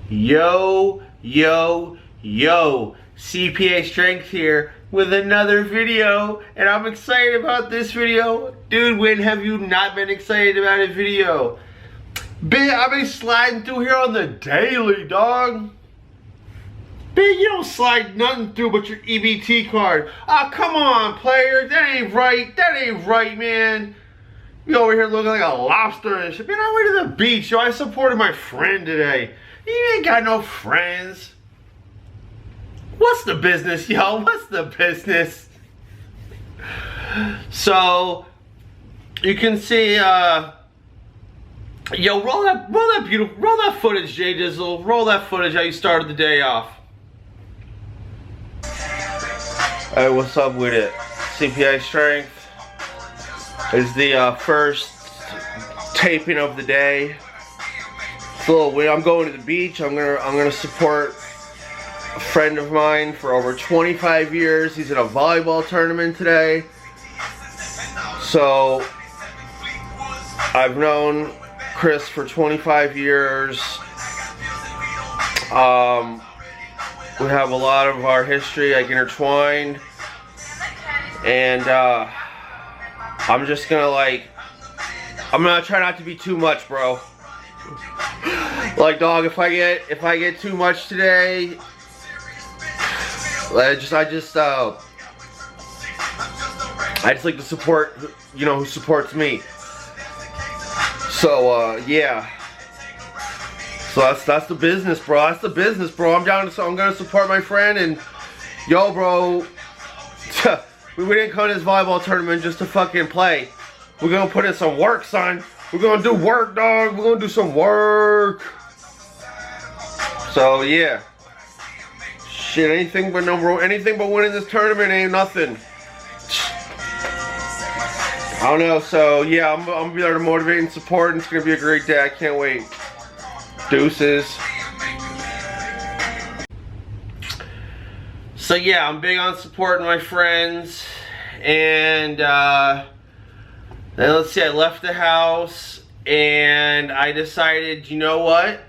Yo, yo, yo, CPA Strength here with another video, and I'm excited about this video. Dude, when have you not been excited about a video? I've been sliding through here on the daily, dog. You don't slide nothing through but your EBT card. Oh, come on, player, that ain't right, man. You over here looking like a lobster and shit. Man, I went to the beach, yo. I supported my friend today. You ain't got no friends. What's the business, yo? What's the business? So, you can see, yo, roll that footage, Jay Dizzle. Roll that footage how you started the day off. Hey, what's up with it? CPA Strength is the first taping of the day. It's a little weird. I'm going to the beach. I'm gonna support a friend of mine for over 25 years. He's in a volleyball tournament today. So I've known Chris for 25 years. We have a lot of our history like intertwined, and I'm just gonna I'm gonna try not to be too much, bro. Like, dog, if I get too much today, I just like to support, you know, who supports me. So yeah. So that's the business, bro. That's the business, bro. I'm gonna support my friend, and yo, bro, we didn't come to this volleyball tournament just to fucking play. We're gonna put in some work, son. We're gonna do work, dog. We're gonna do some work. So yeah, shit, anything but winning this tournament ain't nothing. I don't know. So yeah, I'm gonna be there to motivate and support, and it's gonna be a great day. I can't wait. Deuces. So yeah, I'm big on supporting my friends, and then let's see, I left the house and I decided, you know what?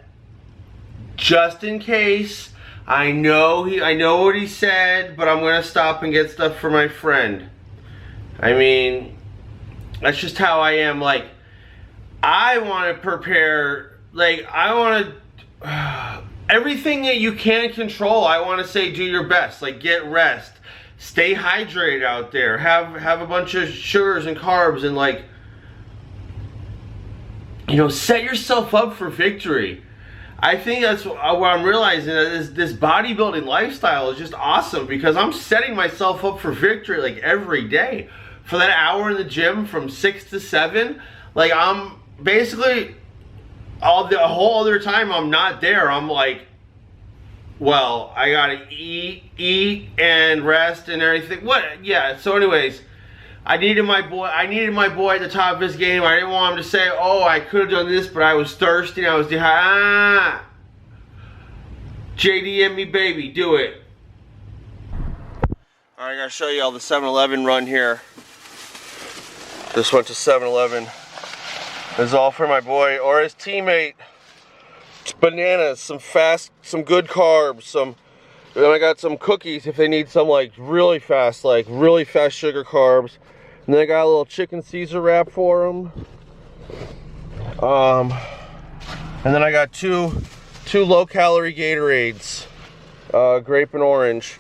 Just in case, I know what he said, but I'm gonna stop and get stuff for my friend. I mean, that's just how I am. Like, I want to prepare. Like, I want to, everything that you can control, I want to say do your best. Like, get rest. Stay hydrated out there. Have a bunch of sugars and carbs, and, like, you know, set yourself up for victory. I think that's what I'm realizing, that this bodybuilding lifestyle is just awesome, because I'm setting myself up for victory, like, every day. For that hour in the gym from 6 to 7, like, I'm basically... the whole other time I'm not there, I'm like, well, I gotta eat and rest and everything. What? Yeah. So, anyways, I needed my boy at the top of his game. I didn't want him to say, "Oh, I could have done this, but I was thirsty and I was dehydrated." JD and me, baby, do it. All right, I gotta show you all the 7-Eleven run here. Just went to 7-Eleven. This is all for my boy or his teammate. It's bananas, some good carbs, then I got some cookies if they need some really fast sugar carbs. And then I got a little chicken Caesar wrap for them. And then I got two low calorie Gatorades, grape and orange.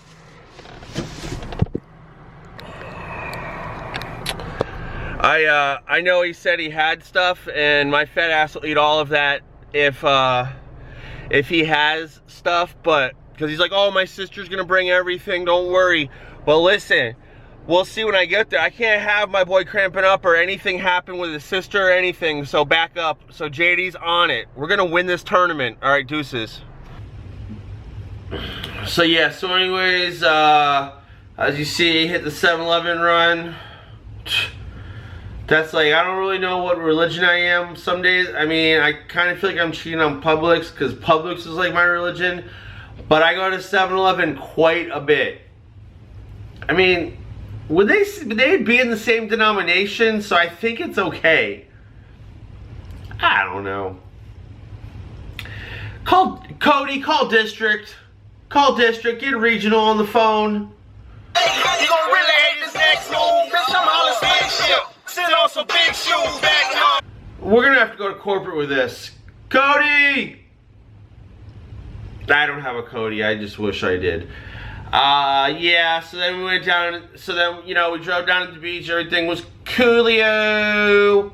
I know he said he had stuff, and my fat ass will eat all of that if he has stuff, but because he's like, oh, my sister's gonna bring everything, don't worry. Well, listen, we'll see when I get there. I can't have my boy cramping up or anything happen with his sister or anything, so back up. So JD's on it. We're gonna win this tournament. All right, deuces. So yeah, so anyways, as you see, hit the 7-Eleven run. That's like, I don't really know what religion I am some days. I mean, I kind of feel like I'm cheating on Publix, because Publix is like my religion. But I go to 7-Eleven quite a bit. I mean, they'd be in the same denomination, so I think it's okay. I don't know. Call Cody, call district. Call district, get regional on the phone. You gonna really hate this next move. Bitch, I'm all this big shit. Sit on some big shoes back home. We're gonna have to go to corporate with this. Cody! I don't have a Cody, I just wish I did. Yeah, so then we went down, so then, you know, we drove down to the beach, everything was coolio.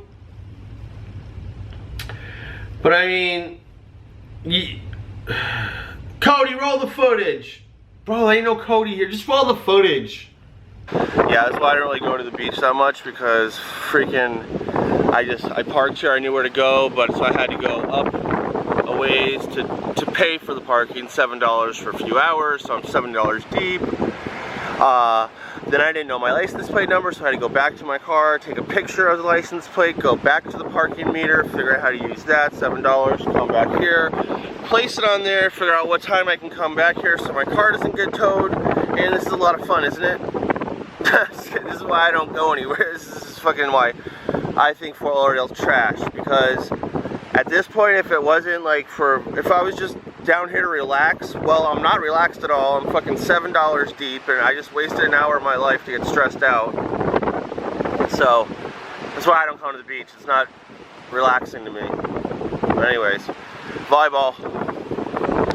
But I mean, Cody, roll the footage. Bro, there ain't no Cody here, just roll the footage. Yeah, that's why I don't really go to the beach that much, because freaking, I parked here, I knew where to go, but so I had to go up a ways to pay for the parking, $7 for a few hours, so I'm $7 deep. Then I didn't know my license plate number, so I had to go back to my car, take a picture of the license plate, go back to the parking meter, figure out how to use that, $7, come back here, place it on there, figure out what time I can come back here so my car doesn't get towed, and this is a lot of fun, isn't it? This is why I don't go anywhere. This is fucking why I think Fort Lauderdale's trash, because at this point, if it wasn't like if I was just down here to relax, well, I'm not relaxed at all. I'm fucking $7 deep, and I just wasted an hour of my life to get stressed out. So that's why I don't come to the beach. It's not relaxing to me. But anyways, volleyball.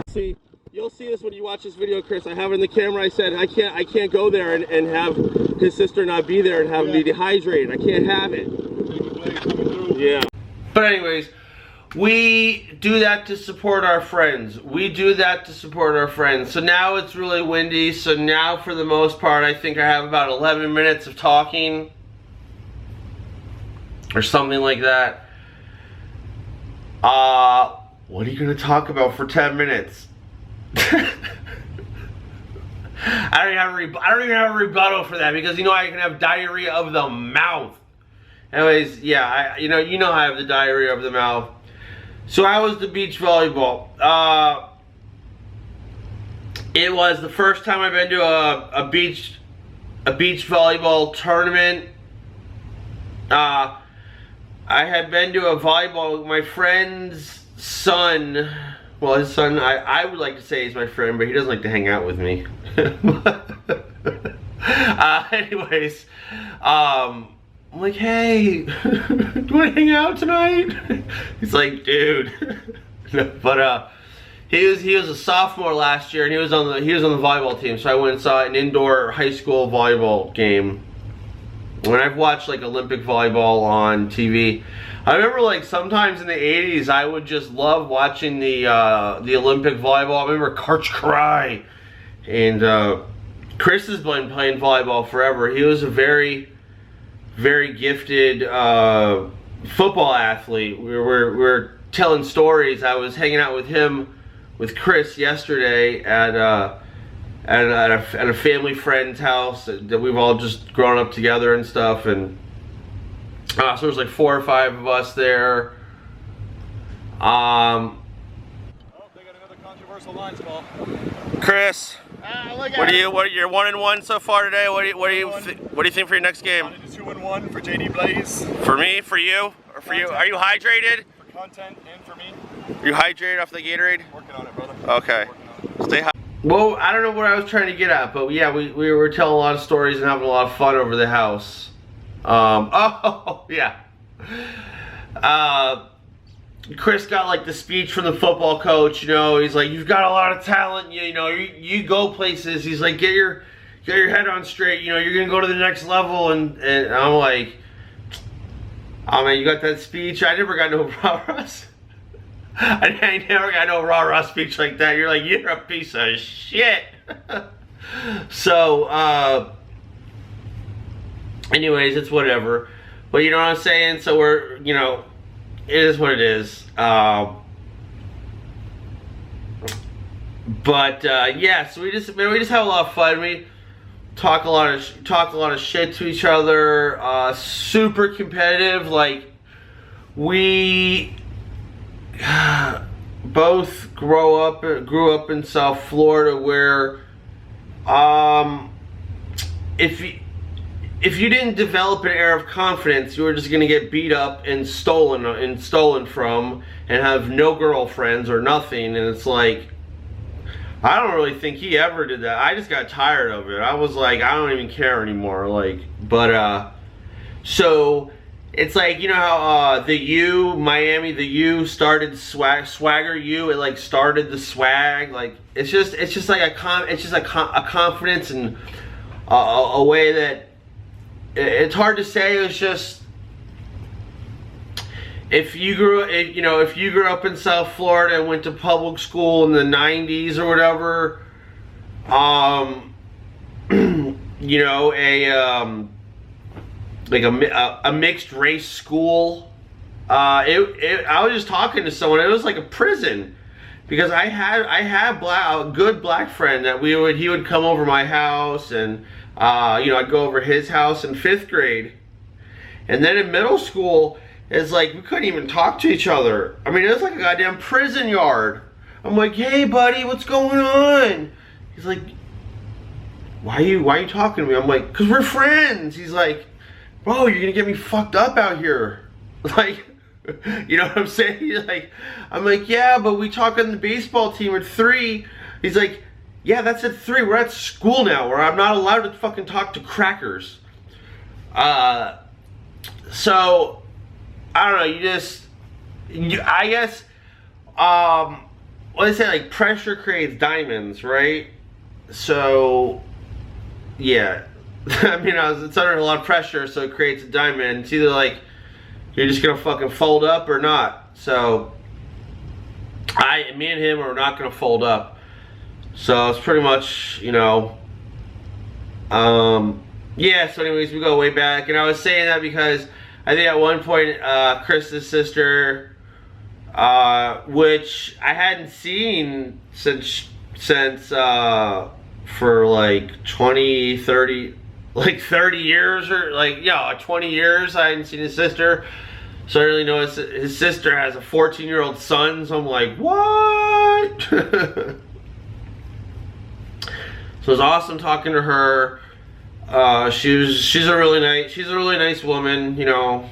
See, you'll see this when you watch this video, Chris. I have it in the camera. I said I can't go there and have his sister not be there and have him be dehydrated. I can't have it. Yeah. But anyways, we do that to support our friends. We do that to support our friends. So now it's really windy. So now, for the most part, I think I have about 11 minutes of talking, or something like that. What are you gonna talk about for 10 minutes? I don't even have a rebuttal for that, because you know I can have diarrhea of the mouth. Anyways, yeah, you know I have the diarrhea of the mouth. So how was the beach volleyball? It was the first time I've been to a beach volleyball tournament. I had been to a volleyball with my friend's son. Well, his son, I would like to say he's my friend, but he doesn't like to hang out with me. Anyways, I'm like, hey, do you want to hang out tonight? He's like, dude. But he was a sophomore last year, and he was on the volleyball team. So I went and saw an indoor high school volleyball game. When I've watched like Olympic volleyball on TV, I remember like sometimes in the 80s I would just love watching the Olympic volleyball. I remember Karch Karai, and Chris has been playing volleyball forever. He was a very, very gifted football athlete. We were telling stories. I was hanging out with him, with Chris, yesterday at a family friend's house that we've all just grown up together and stuff, and so there's like 4 or 5 of us there. Oh, they got another controversial lines call. Chris, you're 1-1 so far today. What do you think for your next game? 2-1 for JD Blaze. For me, for you, or for you? Are you hydrated? For content and for me. Are you hydrated off the Gatorade? Working on it, brother. Okay. Stay hydrated. Well, I don't know what I was trying to get at, but yeah, we were telling a lot of stories and having a lot of fun over the house. Oh, yeah. Chris got like the speech from the football coach, you know, he's like, you've got a lot of talent, you know, you go places. He's like, get your head on straight, you know, you're going to go to the next level. And I'm like, oh man, you got that speech? I never got no rah-rah. I never got no rah-rah speech like that. You're like, you're a piece of shit. So, anyways, it's whatever. But you know what I'm saying? So we're, you know, it is what it is. But yeah, so we just have a lot of fun. We talk a lot of shit to each other. Super competitive. Like, we both grew up in South Florida, where if you didn't develop an air of confidence, you were just gonna get beat up and stolen from, and have no girlfriends or nothing. And it's like, I don't really think he ever did that. I just got tired of it. I was like, I don't even care anymore. Like, but so it's like, you know how the U, Miami, the U started Swagger U. It like started the swag. Like it's just like a confidence and a way that it's hard to say. It's just, if you grew up in South Florida and went to public school in the 90s or whatever, you know, like a mixed race school, I was just talking to someone. It was like a prison, because I had a good black friend that he would come over my house, and you know, I'd go over his house in 5th grade, and then in middle school, it's like we couldn't even talk to each other. I mean, it was like a goddamn prison yard. I'm like, hey buddy, what's going on? He's like, why are you talking to me? I'm like, cause we're friends. He's like, bro, you're gonna get me fucked up out here. Like, you know what I'm saying? He's like, I'm like, yeah, but we talk on the baseball team at 3. He's like, yeah, that's at 3. We're at school now, where I'm not allowed to fucking talk to crackers. So I don't know. I guess, what they say, like, pressure creates diamonds, right? So, yeah. I mean, it's under a lot of pressure, so it creates a diamond. It's either like you're just gonna fucking fold up or not. So, me and him are not gonna fold up. So it's pretty much, you know, yeah. So anyways, we go way back, and I was saying that because I think at one point, Chris's sister, which I hadn't seen since for like 20, 30, like 30 years, or like, yeah, 20 years I hadn't seen his sister. So I really know his sister has a 14-year-old son, so I'm like, what? So it was awesome talking to her. She's a really nice woman. You know,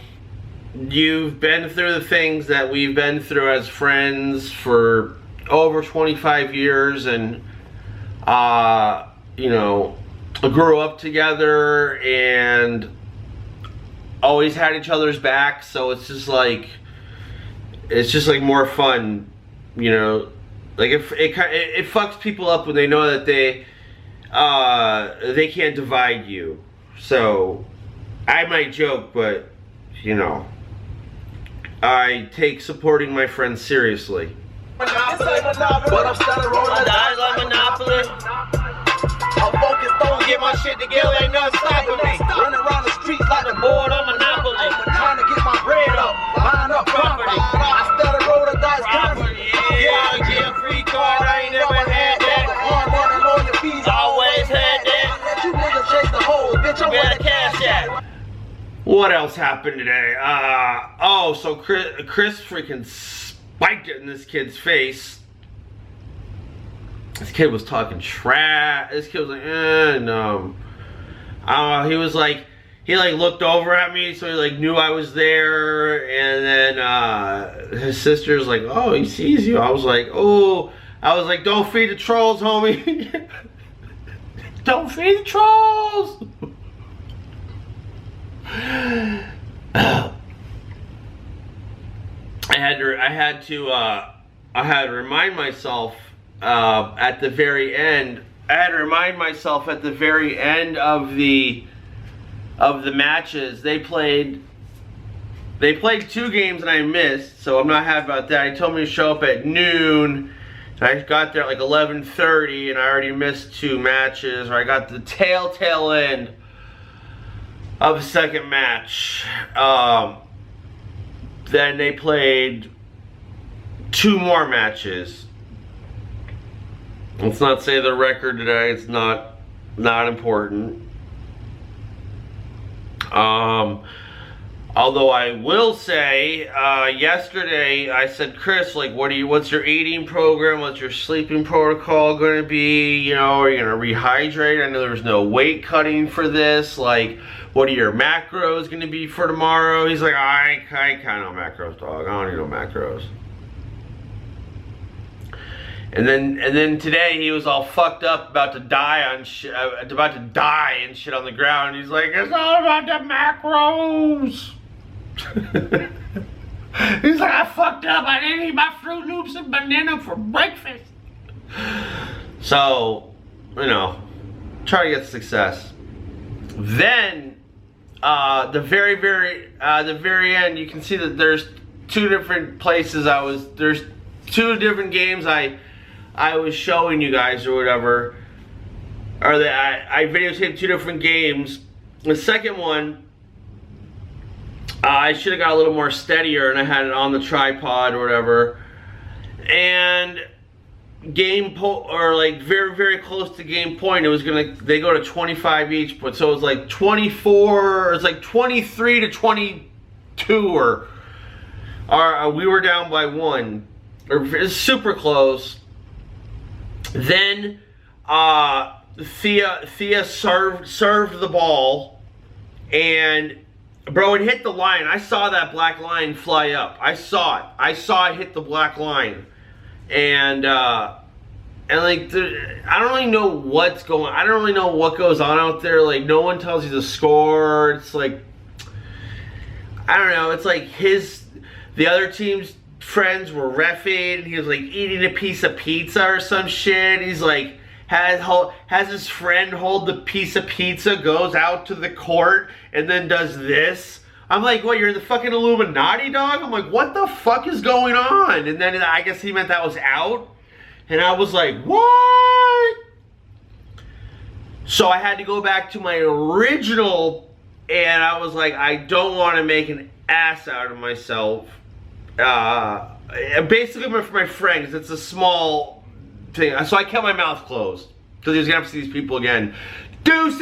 you've been through the things that we've been through as friends for over 25 years, and you know, grew up together and always had each other's back. So it's just like more fun, you know. Like, it fucks people up when they know that they can't divide you. So I might joke, but you know, I take supporting my friends seriously. But I'm starting rolling dice like Monopoly. I'm focused on get my shit together, ain't nothing stopping me. Running around the streets like the board on Monopoly. Trying to get my bread up, buying up property. I started rolling dice. Yeah, free card, I ain't never had that. Always had that. You niggas chase the hole, bitch, I'm where the cash at. What else happened today? Oh, so Chris freaking spiked it in this kid's face. This kid was talking trash. This kid was like, no. He was like, he like looked over at me, so he like knew I was there. And then his sister's like, oh, he sees you. I was like, oh. I was like, don't feed the trolls, homie. Don't feed the trolls. I had to remind myself at the very end. I had to remind myself at the very end of the matches. They played 2 games and I missed, so I'm not happy about that. He told me to show up at noon. I got there at like 11:30 and I already missed 2 matches, or I got the tail end of the second match. Then they played 2 more matches. Let's not say the record today, it's not important. Although I will say, yesterday I said, Chris, like, what's your eating program? What's your sleeping protocol going to be? You know, are you going to rehydrate? I know there's no weight cutting for this. Like, what are your macros going to be for tomorrow? He's like, I can't no macros, dog. I don't need no macros. And then today he was all fucked up, about to die and shit on the ground. He's like, it's all about the macros. He's like, I fucked up. I didn't eat my Fruit Loops and banana for breakfast. So, you know, try to get success. Then, the very end, you can see that there's two different places there's two different games I was showing you guys or whatever. Or that I videotaped two different games. The second one, I should have got a little more steadier and I had it on the tripod or whatever. And like very close to game point, they go to 25 each, but so it was like 24, it's like 23 to 22 or we were down by 1. It's super close. Then Thea served the ball, and bro, it hit the line. I saw that black line fly up. I saw it hit the black line, and like I don't really know what's going. I don't really know what goes on out there. Like, no one tells you the score. It's like, I don't know. It's like the other team's friends were reffing, and he was like eating a piece of pizza or some shit. He's like has his friend hold the piece of pizza, goes out to the court, and then does this. I'm like, what, you're in the fucking Illuminati, dog? I'm like, what the fuck is going on? And then I guess he meant that was out, and I was like, what? So I had to go back to my original, and I was like, I don't want to make an ass out of myself. Basically for my friend, because it's a small thing. So I kept my mouth closed, because he was going to have to see these people again. Deuces!